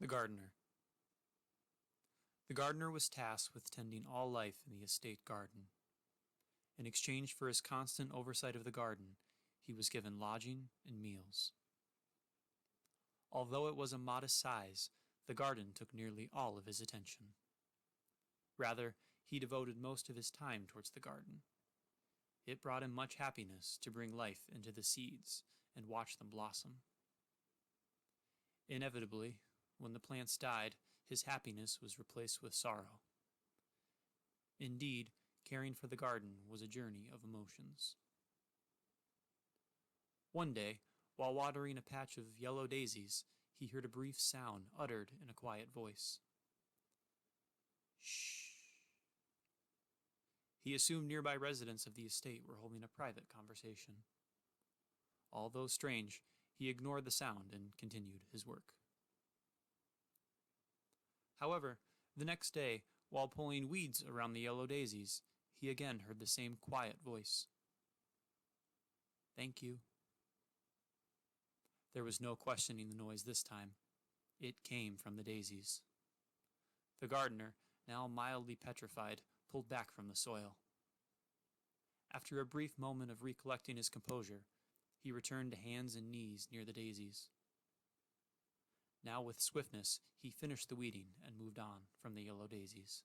The gardener. The gardener was tasked with tending all life in the estate garden. In exchange for his constant oversight of the garden, he was given lodging and meals. Although it was a modest size, the garden took nearly all of his attention. Rather, he devoted most of his time towards the garden. It brought him much happiness to bring life into the seeds and watch them blossom. Inevitably, when the plants died, his happiness was replaced with sorrow. Indeed, caring for the garden was a journey of emotions. One day, while watering a patch of yellow daisies, he heard a brief sound uttered in a quiet voice. Shh. He assumed nearby residents of the estate were holding a private conversation. Although strange, he ignored the sound and continued his work. However, the next day, while pulling weeds around the yellow daisies, he again heard the same quiet voice. Thank you. There was no questioning the noise this time. It came from the daisies. The gardener, now mildly petrified, pulled back from the soil. After a brief moment of recollecting his composure, he returned to hands and knees near the daisies. Now with swiftness he finished the weeding and moved on from the yellow daisies.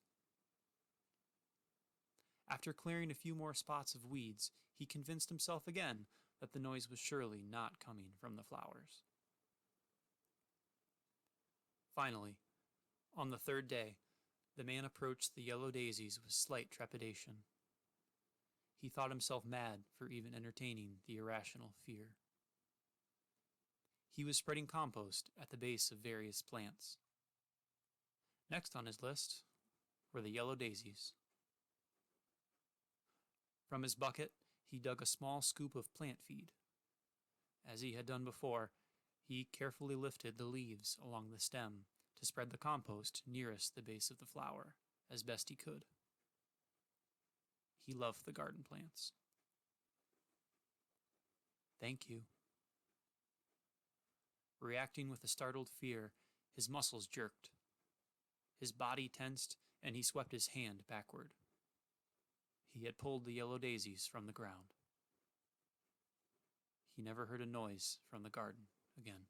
After clearing a few more spots of weeds, he convinced himself again that the noise was surely not coming from the flowers. Finally, on the third day, the man approached the yellow daisies with slight trepidation. He thought himself mad for even entertaining the irrational fear. He was spreading compost at the base of various plants. Next on his list were the yellow daisies. From his bucket, he dug a small scoop of plant feed. As he had done before, he carefully lifted the leaves along the stem to spread the compost nearest the base of the flower, as best he could. He loved the garden plants. Thank you. Reacting with a startled fear, his muscles jerked. His body tensed, and he swept his hand backward. He had pulled the yellow daisies from the ground. He never heard a noise from the garden again.